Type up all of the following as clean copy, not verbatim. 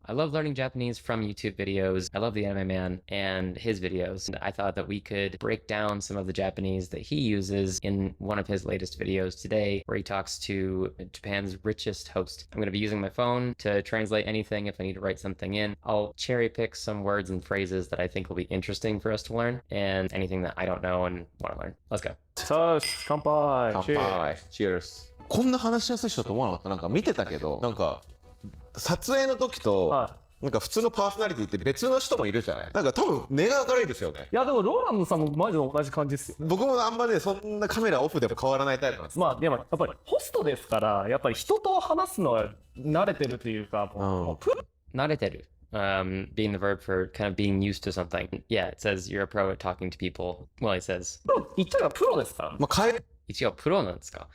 I love learning Japanese from YouTube videos. I love the Anime Man and his videos. And I thought that we could break down some of the Japanese that he uses in one of his latest videos today, where he talks to Japan's richest host. I'm going to be using my phone to translate anything if I need to write something in. I'll cherry pick some words and phrases that I think will be interesting for us to learn, and anything that I don't know and want to learn. Let's go. さあ、乾杯。乾杯。Cheers。こんな話しやすい人と思わなかった。なんか見てたけど、なんか撮影の時と、なんか普通のパーソナリティって別の人もいるじゃない。なんか多分根が明るいですよね。いやでもローランドさんもマジで同じ感じですよ。僕もあんまねそんなカメラオフでも変わらないタイプなんです。まあでもやっぱりホストですから、やっぱり人と話すのは慣れてるというか、慣れてる。Being the verb for kind of being used to something. Yeah, it says you're a pro at talking to people. Well, it says 言ったらプロですから。まあ一応プロなんですか。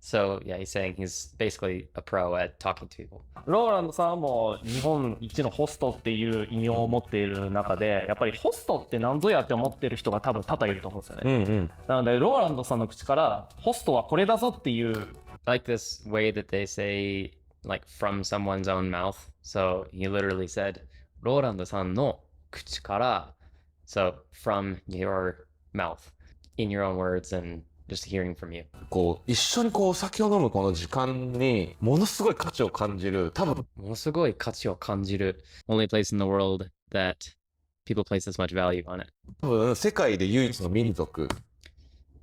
So yeah, he's saying he's basically a pro at talking to people. ローランドさんも日本一のホストっていう異名を持っている中で、やっぱりホストって何ぞやって思ってる人が多分多々いると思うんですよね。なのでローランドさんの口からホストはこれだぞっていう。Like this way that they say like from someone's own mouth. So he literally said ローランドさんの口から so from your mouth in your own words and just hearing from you. こう一緒にこうお酒を飲むこの時間にものすごい価値を感じる。多分ものすごい価値を感じる only place in the world that people place this much value on it. 多分世界で唯一の民族。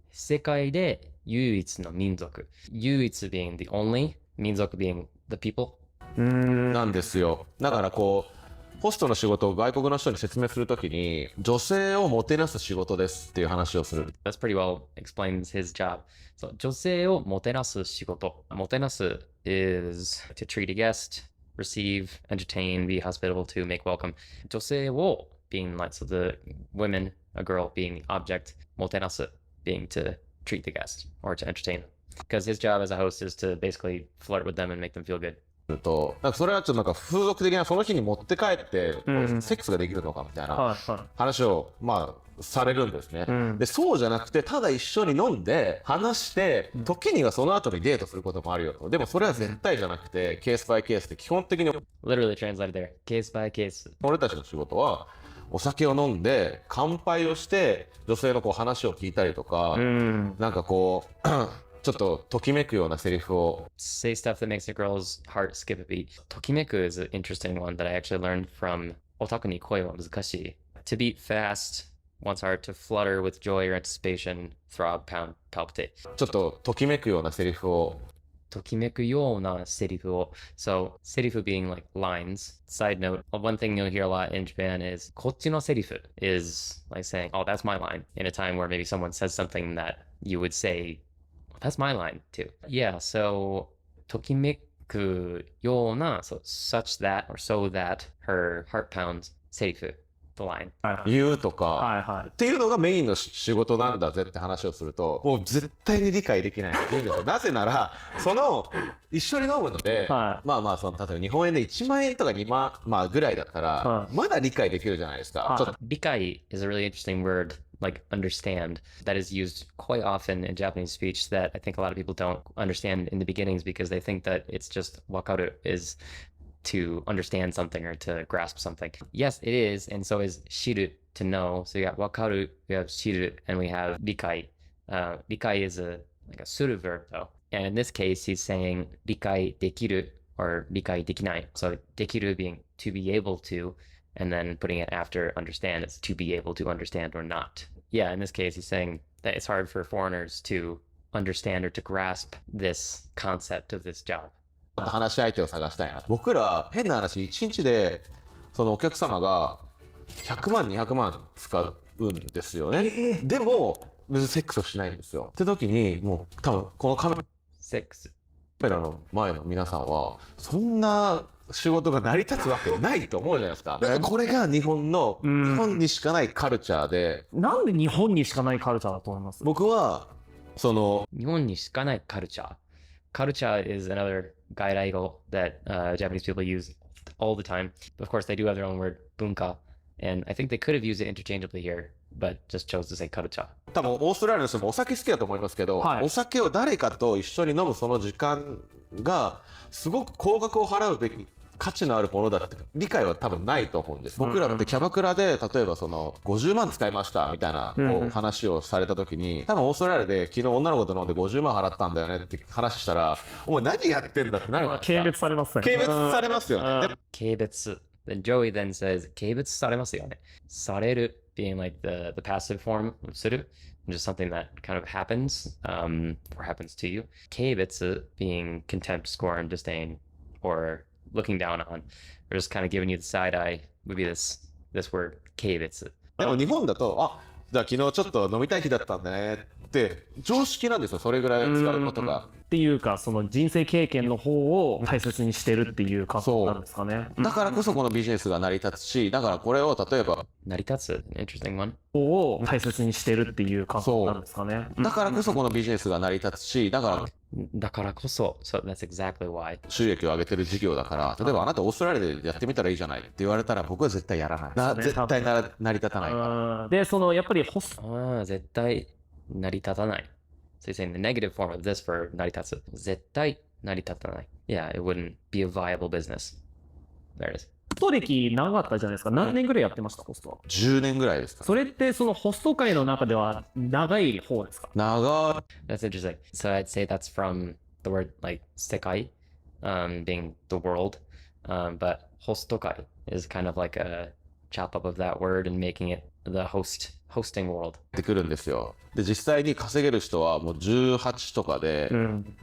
世界で唯一の民族。唯一 being the only, 民族 being the people. なんですよ。だからこうホストの仕事を外国の人に説明するときに女性をもてなす仕事ですっていう話をする。That's pretty well explains his job. So 女性をもてなす仕事。もてなす is to treat a guest, receive, entertain, be hospitable to, make welcome. 女性を being like so the women, a girl being the object. もてなす being to treat the guest or to entertain them. Because his job as a host is to basically flirt with them and make them feel good. なんかそれはちょっとなんか風俗的なその日に持って帰ってセックスができるのかみたいな話をまあされるんですね。でそうじゃなくてただ一緒に飲んで話して時にはその後にデートすることもあるよと。でもそれは絶対じゃなくてケースバイケースで基本的に Literally translated there. Case by case. 俺たちの仕事はお酒を飲んで乾杯をして女性のこう話を聞いたりとかなんかこうちょっとときめくようなセリフを say stuff that makes a girl's heart skip a beat. ときめく is an interesting one that I actually learned from オタクに声は難しい to beat fast, one's heart to flutter with joy or anticipation, throb, pound, palpitate. ちょっとときめくようなセリフをときめくようなセリフを so セリフ being like lines. Side note, one thing you'll hear a lot in Japan is こっちのセリフ is like saying, oh, that's my line in a time where maybe someone says something that you would say That's my line too. Yeah, so ときめくような so such that or so that her heart pounds セリフ the line 言うとかっていうのがメインの仕事なんだぜって話をするともう絶対に理解できないんですよ。なぜならその一緒に飲むので、まあまあその例えば日本円で1万円とか2万、まあ、ぐらいだったら、まだ理解できるじゃないですか。ちょっと理解 is a really interesting word. Like understand that is used quite often in Japanese speech that I think a lot of people don't understand in the beginnings because they think that it's just wakaru is to understand something or to grasp something. Yes, it is, and so is shiru to know. So you got wakaru, we have shiru, and we have rikai. Rikai is like a suru verb though, and in this case he's saying rikai dekiru or rikai dekinai. So dekiru being to be able to. And then putting it after understand is to be able to understand or not. Yeah, in this case, he's saying that it's hard for foreigners to understand or to grasp this concept of this job. 話し相手を探したいな。僕ら変な話1日でそのお客様が100万200万使うんですよね。でも別にセックスをしないんですよ。って時にもう多分このカメラの前の皆さんはそんな仕事が成り立つわけないと思うじゃないですか。これが日本にしかないカルチャーで。なんで日本にしかないカルチャーだと思います？僕はその日本にしかないカルチャー。Karucha is another 外来語 that Japanese people use all the time. Of course, they do have their own word, bunka, and I think they could have used it interchangeably here, but just chose to say karucha. 多分オーストラリアの人もお酒好きだと思いますけど、お酒を誰かと一緒に飲むその時間がすごく高額を払うべき価値のあるものだって理解は多分ないと思うんです。僕らってキャバクラで例えばその50万使いましたみたいなこう話をされた時に、多分オーストラリアで昨日女の子と飲んで50万払ったんだよねって話したら、お前何やってんだってなるじゃないですか。軽蔑されますね。軽蔑されますよね。軽蔑. Then Joey then says, 軽蔑されますよね。される being like the passive form of する, just something that kind of happens, or happens to you. 軽蔑 being contempt, scorn, disdain, or looking down on, or just kind of giving you the side eye would be this word, 軽蔑. でも日本だと、あ、じゃあ昨日ちょっと飲みたい日だったんだねって常識なんですよ。それぐらい使うことが。っていうか、その人生経験の方を大切にしてるっていう感想なんですかね。だからこそこのビジネスが成り立つし、だからこれを例えば成り立つ an interesting one. を大切にしてるっていう感想なんですかね。だからこそこのビジネスが成り立つし、だからこそ so that's exactly why. 収益を上げてる事業だから、例えばあなたオーストラリアでやってみたらいいじゃないって言われたら、僕は絶対やらない。絶対成り立たないから。で、そのやっぱり絶対成り立たない. So you're saying the negative form of this verb, 成り立つ. 絶対成り立たない. Yeah, it wouldn't be a viable business. There it is. ホスト歴長かったじゃないですか。何年ぐらいやってました、ホストは。10年ぐらいですか。それってそのホスト界の中では長い方ですか？長い。That's interesting. So I'd say that's from the word like 世界, being the world. But ホスト界 is kind of like a chop up of that word and making it the hosting world. ってくるんですよ。で、実際に稼げる人はもう18とかで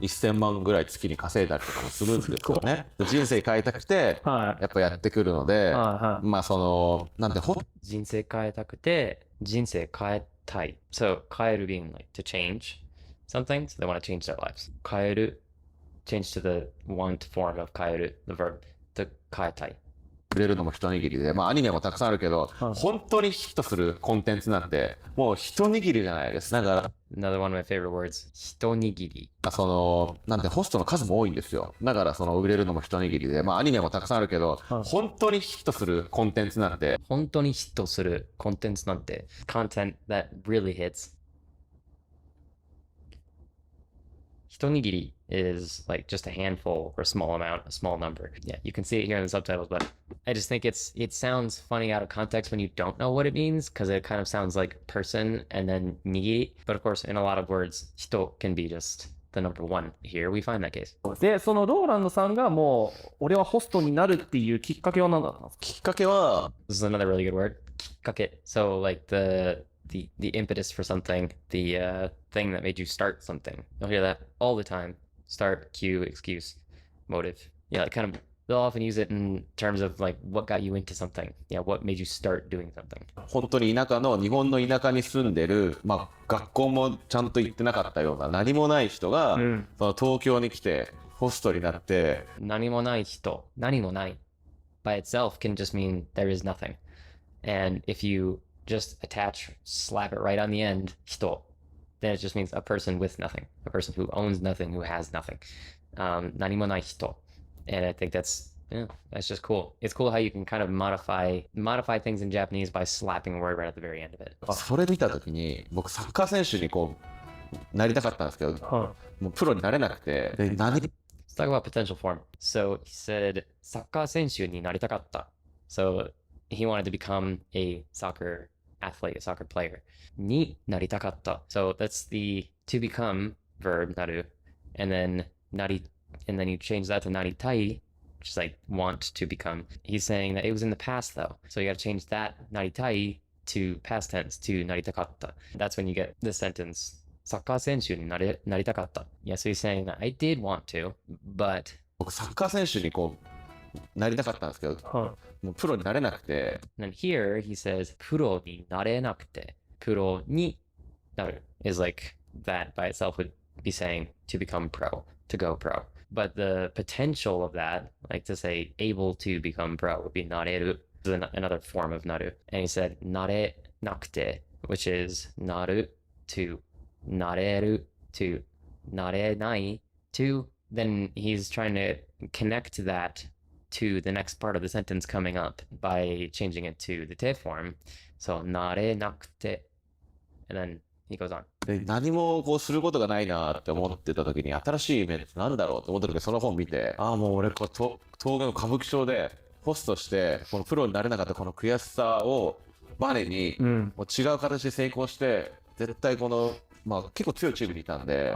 1000万ぐらい月に稼いだりとかもするんですよね。人生変えたくてやっぱやってくるので、まあそのなんて人生変えたくて人生変えたい。So 変える being like to change something, so they want to change their lives. 変える change to the want form of 変える the verb to 変えたい。売れるのも一握りで、まあアニメもたくさんあるけど、本当にヒットするコンテンツなんてもう一握りじゃないです。だから Another one of my favorite words, 一握り。そのなんてホストの数も多いんですよ。だからその売れるのも一握りで、まあアニメもたくさんあるけど、本当にヒットするコンテンツなんて、本当にヒットするコンテンツなんて、content that really hits. 一握り is like just a handful or a small amount, a small number. Yeah, you can see it here in the subtitles, but I just think it sounds funny out of context when you don't know what it means, because it kind of sounds like person and then nigiri. But of course, in a lot of words, 人 can be just the number one. Here we find that case. で、そのローランドさんがもう俺はホストになるっていうきっかけは何だったんですか？きっかけは This is another really good word. きっかけ. So like the impetus for something, the thing that made you start something. You'll hear that all the time. Start, cue, excuse, motive. Yeah, like kind of they'll often use it in terms of like what got you into something. Yeah, what made you start doing something. 本当に田舎の日本の田舎に住んでる、まあ学校もちゃんと行ってなかったような何もない人が、その東京に来てホストになって、何もない人、何もない by itself can just mean there is nothing. And if you just slap it right on the end, 人, then it just means a person with nothing, a person who owns nothing, who has nothing. 何もない人. And I think that's just cool. It's cool how you can kind of modify things in Japanese by slapping a word right at the very end of it. それ見たときに僕サッカー選手にこうなりたかったんですけど、もうプロになれなくて、で何 Let's talk about potential form. So he said サッカー選手になりたかった. So he wanted to become a soccer athlete, a soccer player. になりたかった. So that's the to become verb なる, and then you change that to なりたい, which is like want to become. He's saying that it was in the past though. So you got to change that なりたい to past tense to なりたかった. That's when you get this sentence. サッカー選手になりたかった. Yeah, so he's saying that I did want to, but 僕サッカー選手にこうなりたかったんですけど、もうプロになれなくて。And here he says プロになれなくて. プロになる is like that by itself would be saying to become pro, to go pro. But the potential of that, like to say able to become pro, would be なれる, another form of なる. And he said なれなくて, which is なる to なれる to なれない to. Then he's trying to connect that to the next part of the sentence coming up by changing it to the te form. So なれなくて, and then he goes on. で何もこうすることがないなって思ってた時に、新しい夢ってなんだろうと思った時にその本見て、ああもう俺こう東京の歌舞伎町でホストしてこのプロになれなかったこの悔しさをバネに、もう違う形で成功して絶対このまあ結構強いチームにいたんで、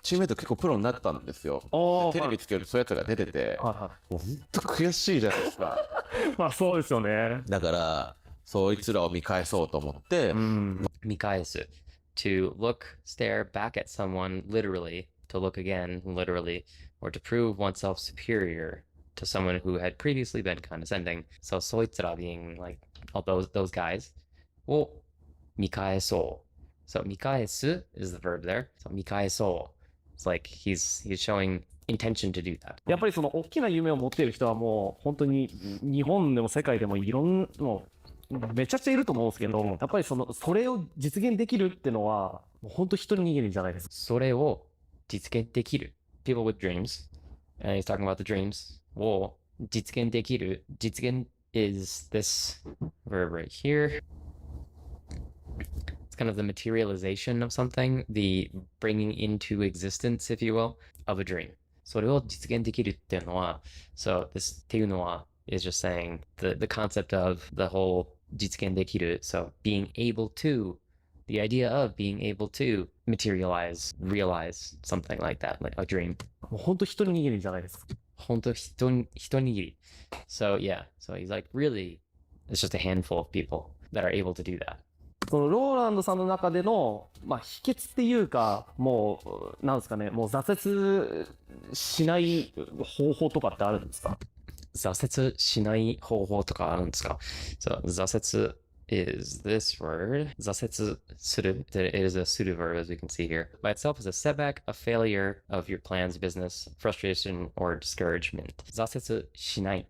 チームメイト結構プロになったんですよ。テレビつけるそういうやつが出てて、もう本当悔しいじゃないですか。まあそうですよね。だからそいつらを見返そうと思って、見返す to look, stare back at someone literally, to look again literally, or to prove oneself superior to someone who had previously been condescending. So そいつら being like all those guys を見返そう。So 見返す is the verb there. So 見返そう。It's like he's showing intention to do that. やっぱりその大きな夢を持っている人はもう本当に日本でも世界でもいろんなめちゃくちゃいると思うんですけど、やっぱりそれを実現できるっていうのはもう本当一握りじゃないですか。それを実現できる。People with dreams, and he's talking about the dreams を実現できる。実現 is this verb right here. It's kind of the materialization of something, the bringing into existence, if you will, of a dream. それを実現できるっていうのは、so this っていうのは is just saying the concept of the whole 実現できる, so being able to, the idea of being able to materialize, realize something like that, like a dream. もう本当一握りじゃないですか。本当一握り. So yeah, so he's like really, it's just a handful of people that are able to do that. そのローランドさんの中での、まあ、秘訣っていうか、もうなんですかね、もう挫折しない方法とかってあるんですか？挫折しない方法とかあるんですか？ So 挫折 is this word. 挫折する it is a pseudo verb as we can see here. By itself is a setback, a failure of your plans, business, frustration, or discouragement. 挫折しない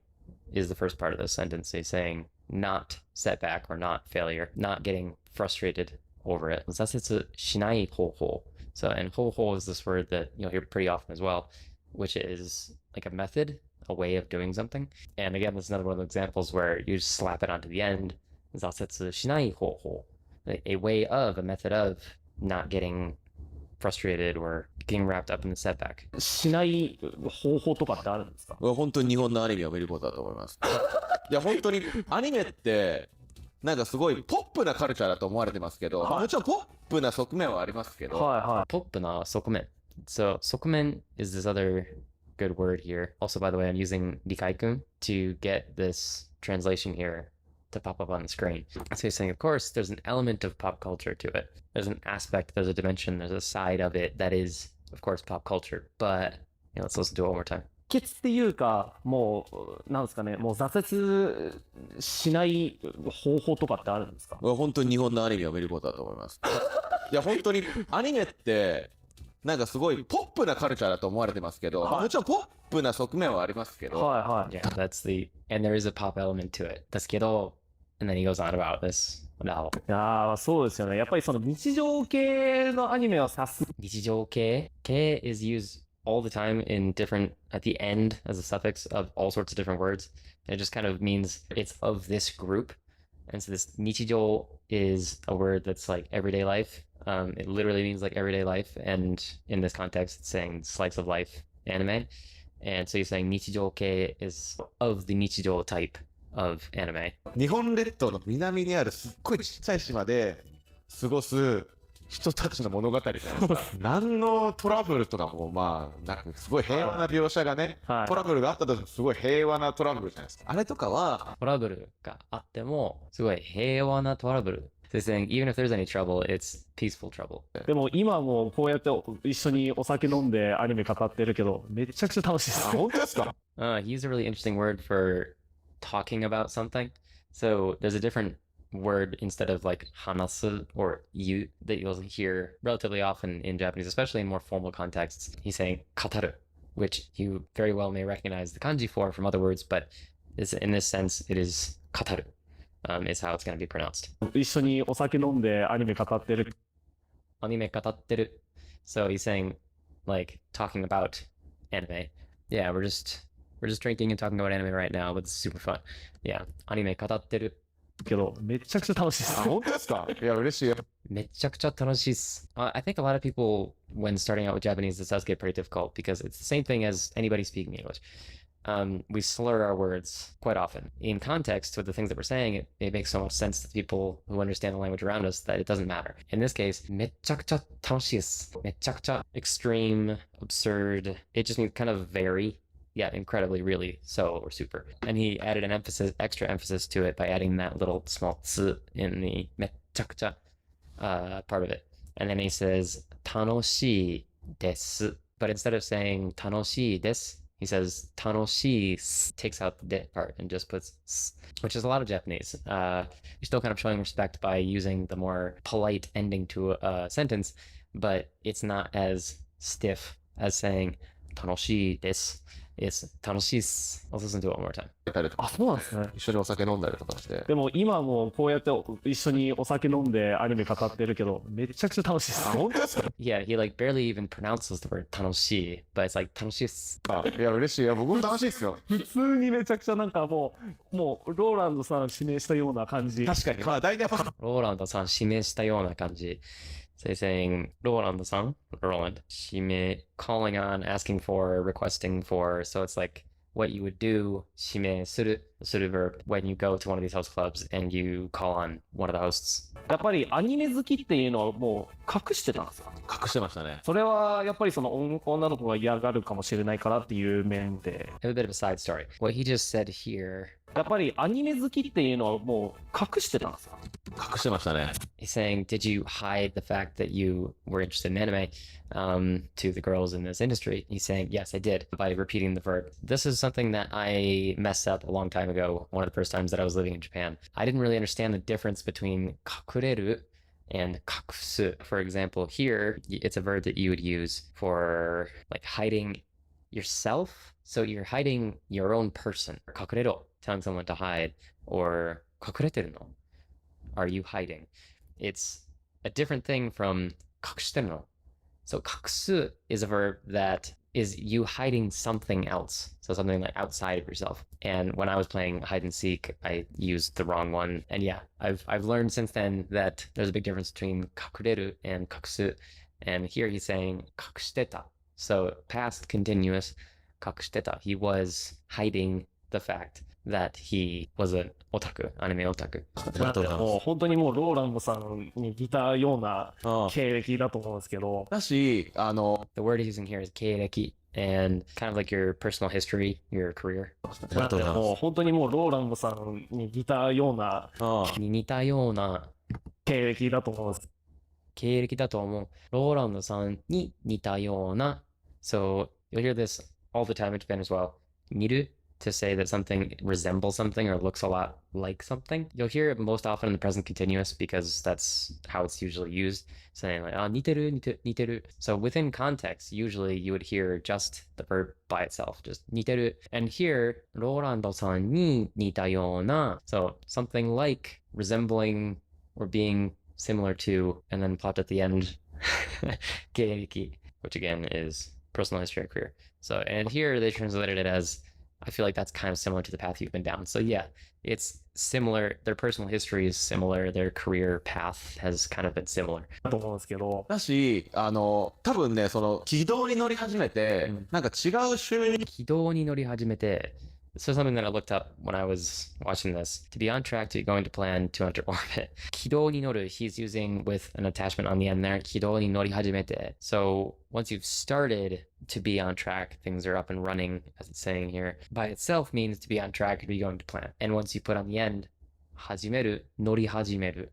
is the first part of this sentence. He's saying not setback or not failure, not getting frustrated over it. 挫折しない方法. So, and 方法 is this word that you'll hear pretty often as well, which is like a method, a way of doing something. And again, this is another one of the examples where you just slap it onto the end. 挫折しない方法. A way of, a method of not getting frustrated or getting wrapped up in the setback. しない方法とかってあるんですか？本当に日本のアニメを見ることだと思います。いや本当にアニメってなんかすごいポップなカルチャーだと思われてますけど、もちろんポップな側面はありますけど、ポップな側面. So 側面 is this other good word here. Also, by the way, I'm using Rikaikun to get this translation here to pop up on the screen. So he's saying, of course, there's an element of pop culture to it. There's an aspect, there's a dimension, there's a side of it that is, of course, pop culture. But, let's listen to it one more time. 秘訣っていうか、もうなんですかね、もう挫折しない方法とかってあるんですか？本当に日本のアニメを見ることだと思います。いや本当にアニメってなんかすごいポップなカルチャーだと思われてますけど、もちろんポップな側面はありますけど、Yeah, that's the, and there is a pop element to it. ですけど、and then he goes on about this now. いやそうですよね。やっぱりその日常系のアニメは指す。日常系 is used all the time in different, at the end as a suffix of all sorts of different words. And it just kind of means it's of this group. And so this nichijou is a word that's like everyday life. It literally means like everyday life. And in this context, it's saying slice of life anime. And so you're saying nichijou kei is of the nichijou type of anime. 日本列島の南にあるすっごいちっちゃい島で過ごす人たちの物語じゃないですか。何のトラブルとかもまあなんかすごい平和な描写がね、トラブルがあったとしてもすごい平和なトラブルじゃないですか。あれとかはトラブルがあってもすごい平和なトラブル。So saying even if there's any trouble, it's peaceful trouble. でも今もこうやって一緒にお酒飲んでアニメ語ってるけど、めちゃくちゃ楽しいです。本当ですか？ He used a really interesting word for talking about something. So there's a different word instead of like hanasu or you that you'll hear relatively often in Japanese, especially in more formal contexts. He's saying kataru, which you very well may recognize the kanji for from other words, but in this sense, it is kataru, is how it's going to be pronounced. 一緒にお酒飲んでアニメ語ってる。Anime katatteru. So he's saying like talking about anime. Yeah, we're just drinking and talking about anime right now, but it's super fun. Yeah, anime katatteru. けど、めちゃくちゃ楽しいです。あ、本当ですか？いや、嬉しい。めちゃくちゃ楽しいっす. I think a lot of people, when starting out with Japanese, this does get pretty difficult because it's the same thing as anybody speaking English. We slur our words quite often. In context with the things that we're saying, it makes so much sense to people who understand the language around us that it doesn't matter. In this case, めちゃくちゃ楽しいっす. めちゃくちゃ extreme, absurd. It just means kind of very. Yeah, incredibly, really, so, or super. And he added an extra emphasis to it by adding that little small tsu in the めちゃくちゃ part of it. And then he says 楽しいです. But instead of saying 楽しいです, he says 楽しいす, takes out the de part and just puts s, which is a lot of Japanese. You're still kind of showing respect by using the more polite ending to a sentence, but it's not as stiff as saying 楽しいです. It's 楽しいっす. Let's listen to it one more time. あ、そうなんですね。一緒にお酒飲んだりとかして。でも今もこうやって一緒にお酒飲んでアニメ語ってるけど、めちゃくちゃ楽しいです。あ、本当ですか？ Yeah, he like barely even pronounces the word 楽しい, but it's like 楽しいっす. あ、いや、嬉しい。いや、僕も楽しいですよ。普通にめちゃくちゃなんかもうローランドさん指名したような感じ。確かに。まあ、大体やっぱ。ローランドさん指名したような感じ. So he's saying ローランドさん, Roland, 指名, calling on, asking for, requesting for. So it's like what you would do, 指名する verb, when you go to one of these host clubs and you call on one of the hosts. やっぱりアニメ好きっていうのはもう隠してたんですか？隠してましたね。それはやっぱりその女の子が嫌がるかもしれないからっていう面で。I have a bit of a side story. What he just said here. やっぱりアニメ好きっていうのはもう隠してたんですか？隠してましたね。He's saying, did you hide the fact that you were interested in anime to the girls in this industry? He's saying, yes, I did, by repeating the verb. This is something that I messed up a long time ago, one of the first times that I was living in Japan. I didn't really understand the difference between 隠れる and 隠す. For example, here, it's a verb that you would use for like hiding yourself. So you're hiding your own person. 隠れろ, telling someone to hide, or 隠れてるの? Are you hiding? It's a different thing from 隠してるの. So 隠す is a verb that is you hiding something else. So something like outside of yourself. And when I was playing hide and seek, I used the wrong one. And yeah, I've learned since then that there's a big difference between 隠れる and 隠す. And here he's saying 隠してた. So past continuous 隠してた. He was hiding the fact that he was an otaku, anime otaku. もう本当にもうローランドさんに似たような経歴だと思うんですけど。だし、The word he's using here is 経歴 and kind of like your personal history, your career. もう本当にもうローランドさんに似たような似たような経歴だと思うんです。経歴だと思う。ローランドさんに似たような. So you'll hear this all the time in Japan as well. 似る to say that something resembles something or looks a lot like something. You'll hear it most often in the present continuous because that's how it's usually used. Saying like, 似てる, 似てる. So within context, usually you would hear just the verb by itself, just 似てる. And here, ローランドさんに似たような. So something like resembling or being similar to, and then plopped at the end, 経歴, which again is personal history or career. So, and here they translated it as, I feel like that's kind of similar to the path you've been down. So yeah, it's similar. Their personal history is similar. Their career path has kind of been similar. だと思うんですけど。だし、多分ね、その軌道に乗り始めて、なんか違う収入。軌道に乗り始めて. So something that I looked up when I was watching this. To be on track to going to plan to enter orbit. 軌道に乗る, he's using with an attachment on the end there. 軌道に乗り始めて. So once you've started to be on track, things are up and running, as it's saying here. By itself means to be on track to be going to plan. And once you put on the end, 始める, 乗り始める.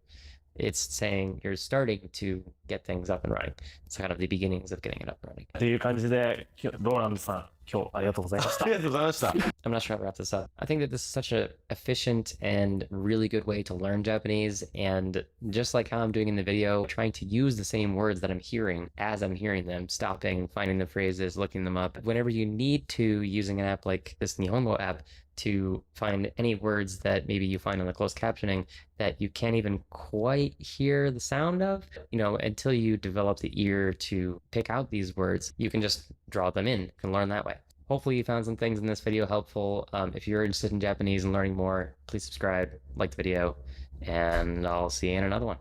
It's saying you're starting to get things up and running. It's kind of the beginnings of getting it up and running. っていう感じで、ローランドさん、今日ありがとうございました。ありがとうございました。I'm not sure how to wrap this up. I think that this is such an efficient and really good way to learn Japanese. And just like how I'm doing in the video, trying to use the same words that I'm hearing as I'm hearing them, stopping, finding the phrases, looking them up. Whenever you need to, using an app like this Nihongo app, to find any words that maybe you find on the closed captioning that you can't even quite hear the sound of, until you develop the ear to pick out these words, you can just draw them in and learn that way. hopefully you found some things in this video helpful. If you're interested in Japanese and learning more, please subscribe, like the video, and I'll see you in another one.